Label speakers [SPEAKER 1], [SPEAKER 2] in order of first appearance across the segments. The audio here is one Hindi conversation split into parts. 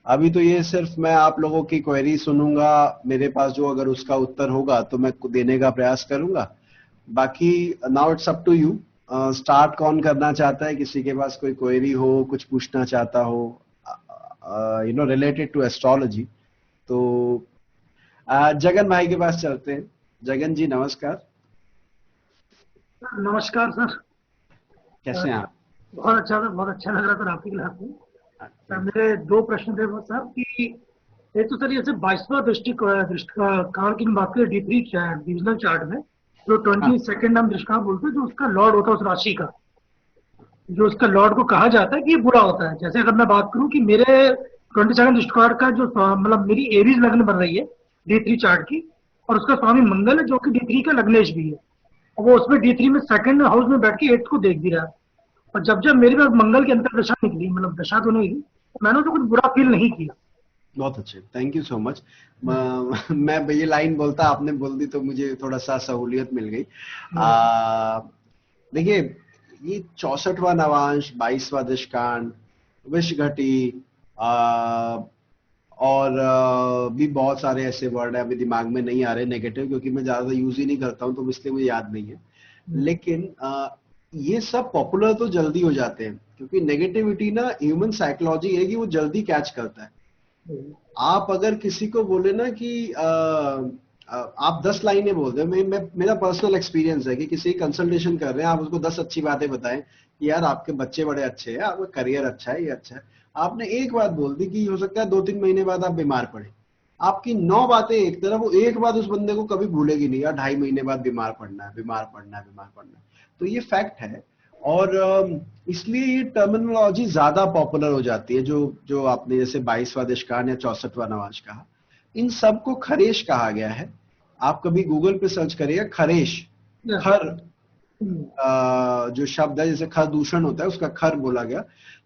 [SPEAKER 1] अभी तो ये सिर्फ मैं आप लोगों की क्वेरी सुनूंगा, मेरे पास जो अगर उसका उत्तर होगा तो मैं देने का प्रयास करूंगा। बाकी now it's up to you. Start कौन करना चाहता है? किसी के पास कोई क्वेरी हो, कुछ पूछना चाहता हो, रिलेटेड टू एस्ट्रोलॉजी, तो जगन भाई के पास चलते हैं। जगन जी नमस्कार।
[SPEAKER 2] नमस्कार सर।
[SPEAKER 1] कैसे हैं आप?
[SPEAKER 2] बहुत अच्छा था, बहुत अच्छा लग रहा था आपकी क्लास में।
[SPEAKER 1] थैंक
[SPEAKER 2] मेरे दो प्रश्न थे बस सर कि एक तो सर जैसे 22वां दृष्टिकोण की बात करें D3 डिविजनल चार्ट में, जो
[SPEAKER 1] हाँ।
[SPEAKER 2] 22nd हम दृष्टिकोण बोलते हैं, जो उसका लॉर्ड होता है उस राशि का, जो उसका लॉर्ड को कहा जाता है कि ये बुरा होता है। जैसे अगर मैं बात करूं कि मेरे 22nd दृष्टिकोण का जो मतलब मेरी एरीज लग्न बन रही है D3 चार्ट की, और उसका स्वामी मंगल है जो कि D3 का लग्नेश भी है, और वो उसमें D3 में सेकंड हाउस में बैठ के 8th को देख भी रहा है। और जब जब मेरे पास मंगल की अंतर दशा निकली, मतलब दशा तो नहीं, तो मैंने तो कुछ बुरा फील नहीं किया।
[SPEAKER 1] बहुत अच्छे, थैंक यू सो मच। मैं ये लाइन बोलता, आपने बोल दी तो मुझे थोड़ा सा सहूलियत मिल गई। देखिए, ये 64वां नवांश, 22वां दशकांड, विषघटी, आ, और भी बहुत सारे ऐसे वर्ड है, अभी दिमाग में नहीं आ रहे नेगेटिव, क्योंकि मैं ज्यादा यूज ही नहीं करता हूं, तो इसलिए मुझे याद नहीं है। लेकिन ये सब पॉपुलर तो जल्दी हो जाते हैं, क्योंकि नेगेटिविटी ना ह्यूमन साइकोलॉजी है कि वो जल्दी कैच करता है। आप अगर किसी को बोले ना कि आप 10 लाइनें बोल दे, मेरा पर्सनल एक्सपीरियंस है कि किसी कंसल्टेशन कर रहे हैं, आप उसको 10 अच्छी बातें बताएं कि यार आपके बच्चे बड़े अच्छे हैं, आपका करियर अच्छा है, ये अच्छा है। आपने एक बात बोल दी कि हो सकता है 2-3 महीने बाद आप बीमार पड़े। आपकी 9 बातें एक तरफ, वो एक बात उस बंदे को कभी भूलेगी नहीं, यार 2.5 महीने बाद बीमार पड़ना है, बीमार पड़ना है, बीमार पड़ना है। तो ये फैक्ट है। और इसलिए ये टर्मिनोलॉजी ज्यादा पॉपुलर हो जाती है, जो जो आपने जैसे 22वां दशकान या 64वां नवांश कहा, इन सबको खरेश कहा गया है। आप कभी गूगल पे सर्च करिएगा खरेश, खर, जो शब्द है, जैसे खर दूषण होता है उसका खर बोला गया।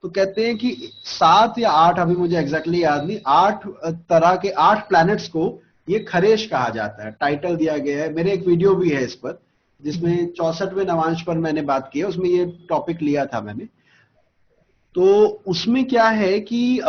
[SPEAKER 1] तो कहते हैं कि 7 या 8, अभी मुझे एग्जैक्टली याद नहीं, 8 तरह के 8 प्लैनेट्स को ये खरेश कहा जाता है, टाइटल दिया गया है। मेरे एक वीडियो भी है इस पर, जिसमें 64वें नवांश पर मैंने बात की है, उसमें ये टॉपिक लिया था मैंने। तो उसमें क्या है कि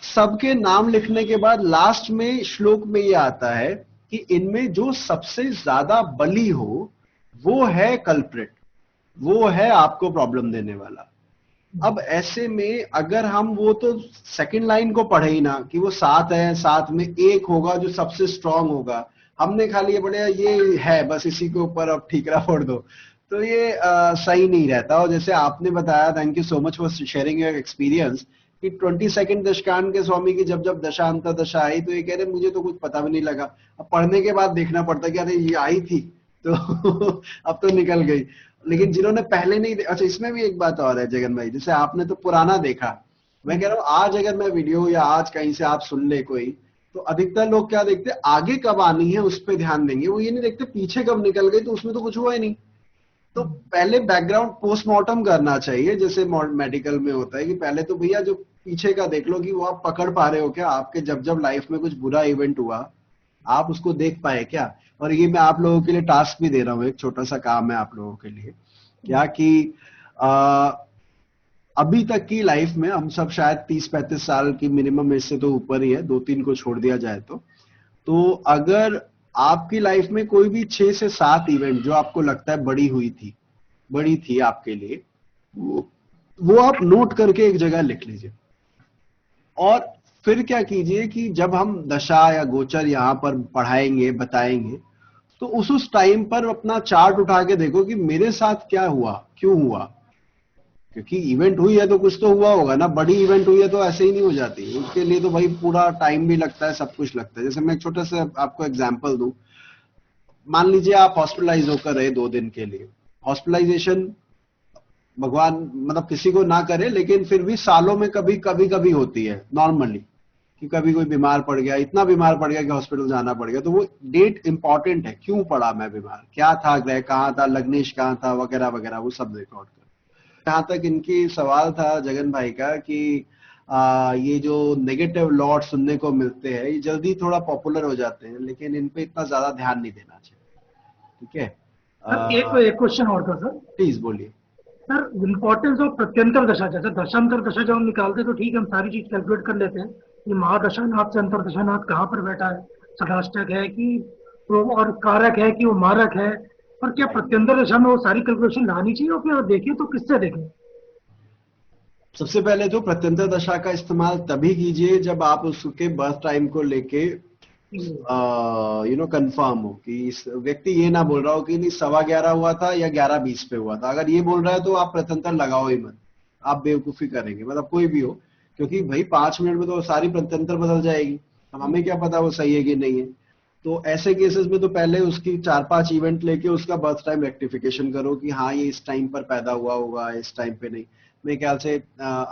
[SPEAKER 1] सबके नाम लिखने के बाद लास्ट में श्लोक में ये आता है कि इनमें जो सबसे ज्यादा बली हो वो है कल्प्रिट, वो है आपको प्रॉब्लम देने वाला। अब ऐसे में अगर हम वो तो सेकंड लाइन को पढ़े ही ना कि वो 7 है, 7 में एक होगा जो सबसे स्ट्रांग होगा, हमने खाली ये पढ़े ये है बस, इसी के ऊपर अब ठीकरा फोड़ दो, तो ये सही नहीं रहता। और जैसे आपने बताया, thank you so much for sharing your experience, कि 22nd दशकान के स्वामी की जब जब दशा अंतर दशा आई तो ये कह रहे मुझे तो कुछ पता भी नहीं लगा, अब पढ़ने के बाद देखना पड़ता कि अरे ये आई थी तो अब तो निकल गई। लेकिन जिन्होंने पहले नहीं अच्छा, इसमें भी एक बात और है जगन भाई, जैसे आपने तो पुराना देखा, मैं कह रहा हूं आज अगर मैं वीडियो या आज कहीं से आप सुन ले कोई, तो अधिकतर लोग क्या देखते हैं, आगे कब आनी है उस पर ध्यान देंगे, वो ये नहीं देखते पीछे कब निकल गई, तो उसमें तो कुछ हुआ ही नहीं। तो पहले बैकग्राउंड पोस्टमार्टम करना चाहिए, जैसे मेडिकल में होता है कि पहले तो भैया जो पीछे का देख लो कि वो आप पकड़ पा रहे हो क्या, आपके जब जब लाइफ में कुछ बुरा इवेंट हुआ आप उसको देख पाए क्या। और ये मैं आप लोगों के लिए टास्क भी दे रहा हूँ, एक छोटा सा काम है आप लोगों के लिए, क्या कि आ, अभी तक की लाइफ में हम सब शायद 30-35 साल की मिनिमम, इससे तो ऊपर ही है, 2-3 को छोड़ दिया जाए तो अगर आपकी लाइफ में कोई भी 6 से 7 इवेंट जो आपको लगता है बड़ी थी आपके लिए, वो आप नोट करके एक जगह लिख लीजिए। और फिर क्या कीजिए कि जब हम दशा या गोचर यहां पर पढ़ाएंगे बताएंगे, तो उस टाइम पर अपना चार्ट उठा के देखो कि मेरे साथ क्या हुआ, क्यों हुआ। क्योंकि इवेंट हुई है तो कुछ तो हुआ होगा ना, बड़ी इवेंट हुई है तो ऐसे ही नहीं हो जाती, उसके लिए तो भाई पूरा टाइम भी लगता है, सब कुछ लगता है। जैसे मैं एक छोटा सा आपको एग्जांपल दूं, मान लीजिए आप हॉस्पिटलाइज होकर रहे 2 दिन के लिए। हॉस्पिटलाइजेशन भगवान मतलब किसी को ना करे, लेकिन फिर भी सालों में कभी कभी कभी होती है नॉर्मली, कि कभी कोई बीमार पड़ गया, इतना बीमार पड़ गया कि हॉस्पिटल जाना पड़ गया, तो वो डेट इंपॉर्टेंट है, क्यों पड़ा मैं बीमार, क्या था, ग्रह कहाँ था, लग्नेश कहाँ था, वगैरह वगैरह, वो सब रिकॉर्ड कर। जहां तक इनकी सवाल था जगन भाई का कि ये जो नेगेटिव लॉट सुनने को मिलते हैं ये जल्दी थोड़ा पॉपुलर हो जाते हैं, लेकिन इन पे इतना ज्यादा ध्यान नहीं देना चाहिए। ठीक है,
[SPEAKER 2] सर एक एक क्वेश्चन और था सर।
[SPEAKER 1] प्लीज बोलिए।
[SPEAKER 2] सर इम्पोर्टेंस ऑफ प्रत्यंतर दशा, जैसे दशांतर दशा जब हम निकालते हैं तो ठीक है, हम सारी चीज कैलकुलेट कर लेते हैं, ये महादशानाथ से अंतरदशानाथ कहाँ पर बैठा है, सदाष्टक है कि वो, और कारक है कि वो मारक है, और क्या प्रत्यंतर दशा में वो सारी कैलकुलेशन लानी चाहिए, और फिर देखें तो किससे देखें?
[SPEAKER 1] सबसे पहले तो प्रत्यंतर दशा का इस्तेमाल तभी कीजिए जब आप उसके बर्थ टाइम को लेके कंफर्म हो कि इस व्यक्ति ये ना बोल रहा हो कि नहीं 11:15 हुआ था या 11:20 पे हुआ था। अगर ये बोल रहा है तो आप प्रत्यंतर लगाओ ही मत, आप बेवकूफी करेंगे, मतलब कोई भी हो, क्योंकि भाई 5 मिनट में तो सारी प्रत्यंतर बदल जाएगी। अब हमें क्या पता वो सही है कि नहीं है। तो ऐसे केसेस में तो पहले उसकी 4-5 इवेंट लेके उसका बर्थ टाइम रेक्टिफिकेशन करो कि हाँ ये इस टाइम पर पैदा हुआ होगा, इस टाइम पे नहीं। मेरे ख्याल से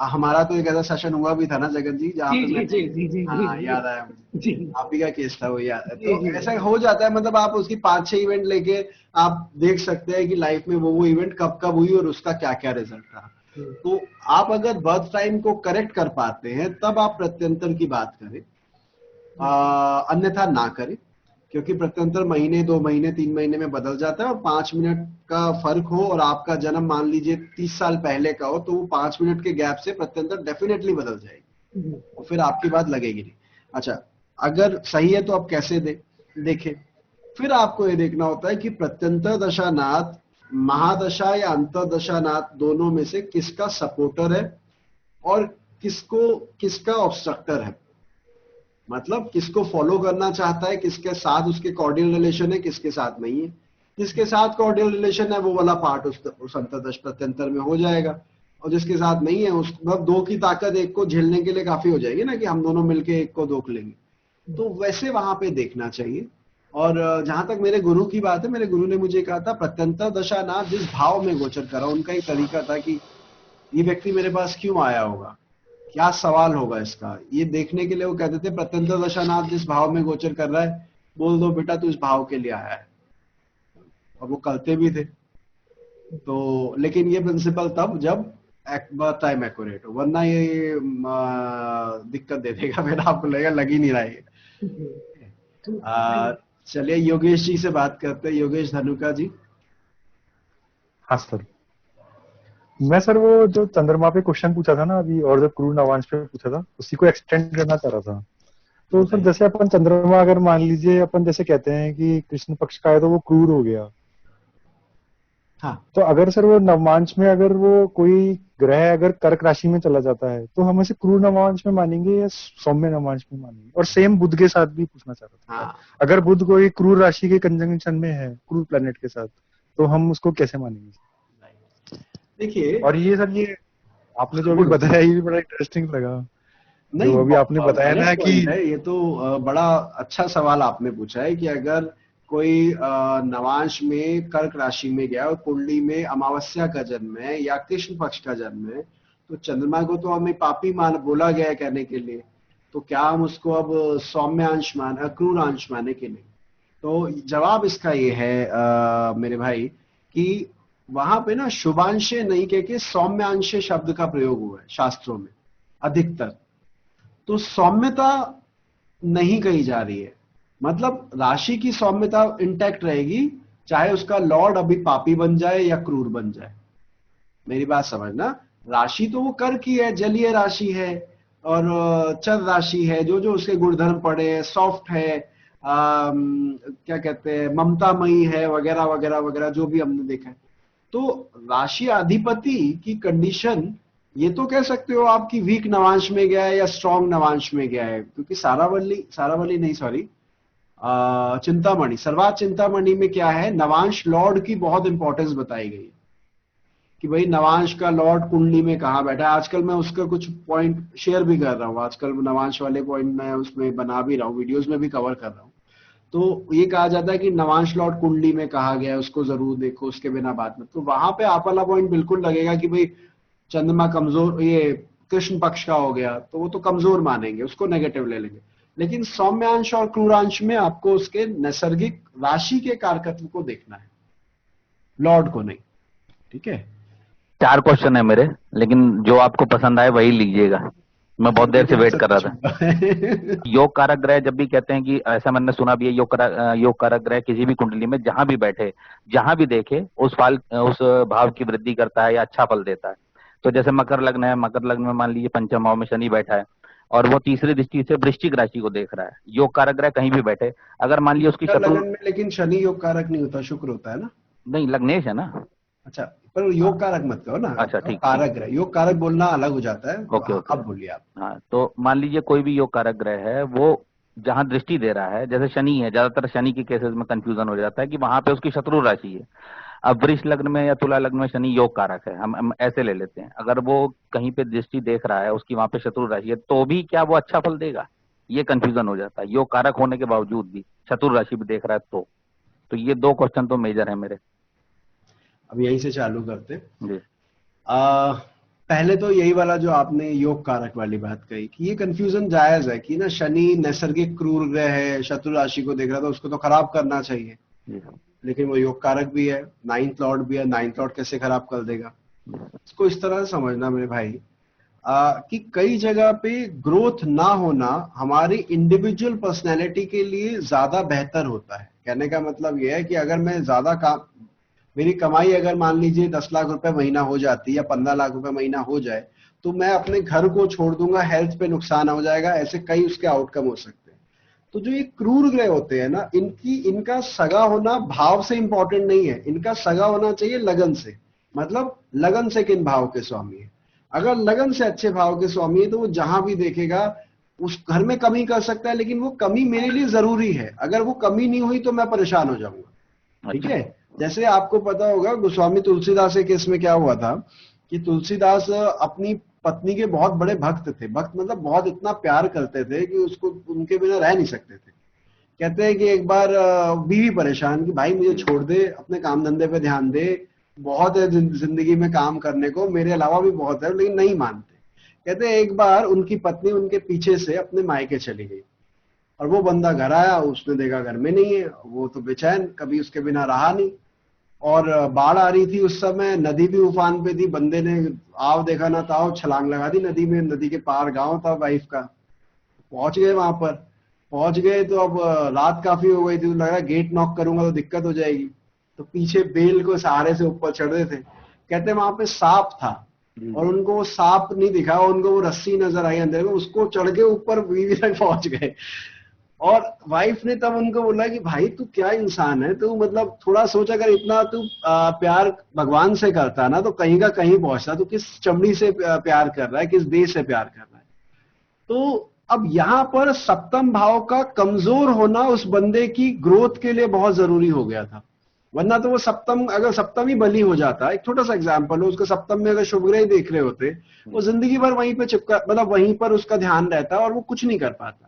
[SPEAKER 1] हमारा तो एक ऐसा सेशन हुआ भी था ना जगन जी, जहाँ
[SPEAKER 2] जी
[SPEAKER 1] पे
[SPEAKER 2] जी
[SPEAKER 1] मैंने,
[SPEAKER 2] जी जी जी जी
[SPEAKER 1] हाँ याद आया मुझे,
[SPEAKER 2] जी
[SPEAKER 1] आप ही का केस था वो, याद है।
[SPEAKER 2] जी
[SPEAKER 1] तो
[SPEAKER 2] जी
[SPEAKER 1] ऐसा हो जाता है, मतलब आप उसकी 5-6 इवेंट लेके आप देख सकते हैं कि लाइफ में वो इवेंट कब कब हुई और उसका क्या क्या रिजल्ट रहा। तो आप अगर बर्थ टाइम को करेक्ट कर पाते हैं तब आप प्रत्यंतर की बात करें, अन्यथा ना करें, क्योंकि प्रत्यंतर महीने, 2 महीने, 3 महीने में बदल जाता है। और 5 मिनट का फर्क हो और आपका जन्म मान लीजिए 30 साल पहले का हो, तो वो 5 मिनट के गैप से प्रत्यंतर डेफिनेटली बदल जाएगी और फिर आपकी बात लगेगी नहीं। अच्छा, अगर सही है तो आप कैसे देखें? फिर आपको ये देखना होता है कि प्रत्यंतर दशानाथ महादशा या अंतरदशानाथ दोनों में से किसका सपोर्टर है और किसका ऑब्स्ट्रक्टर है। मतलब किसको फॉलो करना चाहता है, किसके साथ उसके कॉर्डियल रिलेशन है, किसके साथ नहीं है। जिसके साथ कॉर्डियल रिलेशन है वो वाला पार्ट उस अंतरदश प्रत्यंतर में हो जाएगा, और जिसके साथ नहीं है उस मतलब दो की ताकत एक को झेलने के लिए काफी हो जाएगी ना, कि हम दोनों मिलके एक को रोक लेंगे। तो वैसे वहां पे देखना चाहिए। और जहां तक मेरे गुरु की बात है, मेरे गुरु ने मुझे कहा था प्रत्यंतर दशा ना जिस भाव में गोचर करा, उनका ही तरीका था कि ये व्यक्ति मेरे पास क्यों आया होगा, क्या सवाल होगा इसका, ये देखने के लिए वो कहते थे प्रत्यंतर दशानाथ जिस भाव में गोचर कर रहा है बोल दो बेटा तू इस भाव के लिए आया है। और वो करते भी थे। तो लेकिन ये प्रिंसिपल तब जब टाइम एक्यूरेट हो, वरना ये दिक्कत दे देगा, फिर आपको लगेगा लग ही नहीं रहा है। चलिए योगेश जी से बात करते हैं, योगेश धनुका जी।
[SPEAKER 3] हाँ सर, मैं सर वो जो चंद्रमा पे क्वेश्चन पूछा था ना अभी, और जो क्रूर नवांश पे पूछा था, उसी को एक्सटेंड करना चाह रहा था। तो सर जैसे अपन चंद्रमा अगर मान लीजिए अपन जैसे कहते हैं कि कृष्ण पक्ष का है तो वो क्रूर हो गया।
[SPEAKER 1] हाँ।
[SPEAKER 3] तो अगर सर वो नवांश में अगर वो कोई ग्रह अगर कर्क राशि में चला जाता है तो हम इसे क्रूर नवांश में मानेंगे या सौम्य नवांश में मानेंगे? और सेम बुध के साथ भी पूछना चाह रहा था।
[SPEAKER 1] हाँ।
[SPEAKER 3] अगर बुध कोई क्रूर राशि के कंजंक्शन में है क्रूर प्लैनेट के साथ, तो हम उसको कैसे मानेंगे?
[SPEAKER 1] देखिए,
[SPEAKER 3] और ये सर ये आपने जो अभी बताया ये भी बड़ा इंटरेस्टिंग लगा।
[SPEAKER 1] नहीं,
[SPEAKER 3] जो अभी आपने बताया ना कि
[SPEAKER 1] ये तो बड़ा अच्छा सवाल आपने पूछा है कि अगर कोई नवांश में कर्क राशि में गया और कुंडली में अमावस्या का जन्म है या कृष्ण पक्ष का जन्म है, तो चंद्रमा को तो हमें पापी मान बोला गया है कहने के लिए, तो क्या हम उसको अब सौम्यांश क्रूर अंश माने कि नहीं? तो जवाब इसका ये है मेरे भाई कि वहां पे ना शुभांशे नहीं कह के सौम्यांशे शब्द का प्रयोग हुआ है शास्त्रों में अधिकतर। तो सौम्यता नहीं कही जा रही है, मतलब राशि की सौम्यता इंटैक्ट रहेगी, चाहे उसका लॉर्ड अभी पापी बन जाए या क्रूर बन जाए। मेरी बात समझना, राशि तो वो कर की है, जलीय राशि है और चर राशि है, जो जो उसके गुणधर्म पड़े हैं, सॉफ्ट है, क्या कहते हैं, ममतामयी है, वगैरह वगैरह वगैरह, जो भी हमने देखा है। तो राशि अधिपति की कंडीशन ये तो कह सकते हो आपकी वीक नवांश में गया है या स्ट्रॉन्ग नवांश में गया है, क्योंकि सारावली नहीं, सॉरी, चिंतामणि, सर्वात चिंतामणि में क्या है, नवांश लॉर्ड की बहुत इंपॉर्टेंस बताई गई है कि भाई नवांश का लॉर्ड कुंडली में कहां बैठा है। आजकल मैं उसका कुछ पॉइंट शेयर भी कर रहा हूं, आजकल नवांश वाले पॉइंट मैं उसमें बना भी रहा हूं, वीडियोस में भी कवर कर रहा हूं। तो ये कहा जाता है कि नवांश लॉर्ड कुंडली में कहा गया है, उसको जरूर देखो, उसके बिना बात मत। तो वहां पे आप वाला पॉइंट बिल्कुल लगेगा कि भाई चंद्रमा कमजोर, ये कृष्ण पक्ष का हो गया तो वो तो कमजोर मानेंगे, उसको नेगेटिव ले लेंगे। लेकिन सौम्यांश और क्रूरांश में आपको उसके नैसर्गिक राशि के कारकत्व को देखना है, लॉर्ड को नहीं। ठीक है,
[SPEAKER 4] 4 क्वेश्चन है मेरे, लेकिन जो आपको पसंद आए वही लीजिएगा, मैं बहुत देर से वेट कर रहा था। योग कारक ग्रह जब भी कहते हैं कि ऐसा मैंने सुना भी है, योग कारक ग्रह किसी भी कुंडली में जहां भी बैठे, जहां भी देखे, उस भाव की वृद्धि करता है या अच्छा फल देता है। तो जैसे मकर लग्न है, मकर लग्न में मान लीजिए पंचम भाव में शनि बैठा है, और वो तीसरी दृष्टि से वृश्चिक राशि को देख रहा है। योग कारक ग्रह कहीं भी बैठे, अगर मान लीजिए उसकी शत्रु,
[SPEAKER 1] लगन में लेकिन शनि योग कारक नहीं होता, शुक्र होता है ना।
[SPEAKER 4] नहीं लग्नेश है ना।
[SPEAKER 1] अच्छा, पर योग कारक मत कहो ना,
[SPEAKER 4] अच्छा ठीक,
[SPEAKER 1] कारक ग्रह, योग कारक बोलना अलग हो जाता है।
[SPEAKER 4] ओके ओके,
[SPEAKER 1] अब बोलिए आप।
[SPEAKER 4] हाँ तो मान लीजिए कोई भी योग कारक ग्रह है, वो जहां दृष्टि दे रहा है, जैसे शनि है, ज्यादातर शनि के केसेस में कंफ्यूजन हो जाता है कि वहां पे उसकी शत्रु राशि है। अब वृष लग्न में या तुला लग्न में शनि योग कारक है, हम ऐसे ले लेते हैं। अगर वो कहीं पे दृष्टि देख रहा है, उसकी वहां पे शत्रु राशि है, तो भी क्या वो अच्छा फल देगा, ये कंफ्यूजन हो जाता है। योग कारक होने के बावजूद भी शत्रु राशि भी देख रहा है तो ये दो क्वेश्चन तो मेजर है मेरे।
[SPEAKER 1] अब यहीं से चालू करते
[SPEAKER 4] जी।
[SPEAKER 1] पहले तो यही वाला जो आपने योग कारक वाली बात कही कि ये कंफ्यूजन जायज है कि ना शनि नैसर्गिक क्रूर ग्रह है, शत्रु राशि को देख रहा था, उसको तो खराब करना चाहिए, लेकिन वो योग कारक भी है, 9th लॉर्ड भी है, 9th लॉर्ड कैसे खराब कर देगा। इसको इस तरह से समझना मेरे भाई कि कई जगह पे ग्रोथ ना होना हमारी इंडिविजुअल पर्सनैलिटी के लिए ज्यादा बेहतर होता है। कहने का मतलब यह है कि अगर मैं ज्यादा काम, मेरी कमाई अगर मान लीजिए 10 लाख रुपए महीना हो जाती है या 15 लाख रुपए महीना हो जाए, तो मैं अपने घर को छोड़ दूंगा, हेल्थ पे नुकसान हो जाएगा, ऐसे कई उसके आउटकम हो सकते हैं। तो जो ये क्रूर ग्रह होते हैं ना, इनका सगा होना भाव से इंपॉर्टेंट नहीं है, इनका सगा होना चाहिए लगन से। मतलब लगन से किन भाव के स्वामी है, अगर लगन से अच्छे भाव के स्वामी है तो वो जहां भी देखेगा उस घर में कमी कर सकता है, लेकिन वो कमी मेरे लिए जरूरी है। अगर वो कमी नहीं हुई तो मैं परेशान हो जाऊंगा। ठीक है, जैसे आपको पता होगा गोस्वामी तुलसीदास के केस में क्या हुआ था कि तुलसीदास अपनी पत्नी के बहुत बड़े भक्त थे। भक्त मतलब बहुत इतना प्यार करते थे कि उसको उनके बिना रह नहीं सकते थे। कहते हैं कि एक बार बीवी परेशान कि भाई मुझे छोड़ दे, अपने काम धंधे पे ध्यान दे, बहुत है जिंदगी में काम करने को, मेरे अलावा भी बहुत है, लेकिन नहीं मानते। कहते हैं एक बार उनकी पत्नी उनके पीछे से अपने मायके चली गई और वो बंदा घर आया, उसने देखा घर में नहीं है, वो तो बेचैन, कभी उसके बिना रहा नहीं। और बाढ़ आ रही थी उस समय, नदी भी उफान पे थी, बंदे ने आव देखा ना ताव, छलांग लगा दी नदी में। नदी के पार गांव था वाइफ का। पहुंच गए, वहां पर पहुंच गए तो अब रात काफी हो गई थी, तो लग रहा गेट नॉक करूंगा तो दिक्कत हो जाएगी, तो पीछे बेल को सहारे से ऊपर चढ़ रहे थे। कहते वहां पे सांप था और उनको वो सांप नहीं दिखा, उनको वो रस्सी नजर आई अंदर में, उसको चढ़ के ऊपर बीवी तक पहुंच गए। और वाइफ ने तब उनको बोला कि भाई तू क्या इंसान है, तू मतलब थोड़ा सोच, अगर इतना तू प्यार भगवान से करता ना तो कहीं का कहीं पहुंचता, तू किस चमड़ी से प्यार कर रहा है, किस देश से प्यार कर रहा है। तो अब यहां पर सप्तम भाव का कमजोर होना उस बंदे की ग्रोथ के लिए बहुत जरूरी हो गया था। वरना तो वो सप्तम, अगर सप्तम ही बली हो जाता, एक छोटा सा एग्जांपल हो, उसका सप्तम में अगर शुभ ग्रह देख रहे होते, वो जिंदगी भर वहीं पे चिपका, मतलब वहीं पर उसका ध्यान रहता और वो कुछ नहीं कर पाता।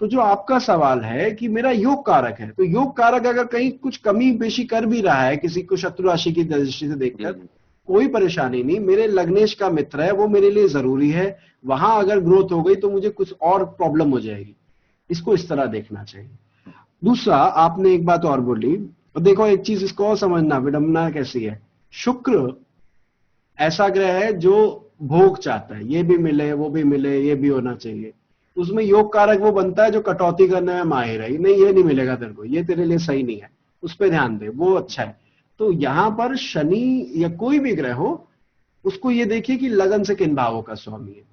[SPEAKER 1] तो जो आपका सवाल है कि मेरा योग कारक है, तो योग कारक अगर कहीं कुछ कमी पेशी कर भी रहा है किसी को शत्रु राशि की दृष्टि से देखकर, कोई परेशानी नहीं, मेरे लग्नेश का मित्र है, वो मेरे लिए जरूरी है। वहां अगर ग्रोथ हो गई तो मुझे कुछ और प्रॉब्लम हो जाएगी। इसको इस तरह देखना चाहिए। दूसरा, आपने एक बात और बोली, और देखो एक चीज इसको और समझना, विडंबना कैसी है। शुक्र ऐसा ग्रह है जो भोग चाहता है, ये भी मिले वो भी मिले, ये भी होना चाहिए। उसमें योग कारक वो बनता है जो कटौती करने में माहिर है, नहीं ये नहीं मिलेगा तेरे को, ये तेरे लिए सही नहीं है, उस पर ध्यान दे, वो अच्छा है। तो यहां पर शनि या कोई भी ग्रह हो, उसको ये देखिए कि लगन से किन भावों का स्वामी है।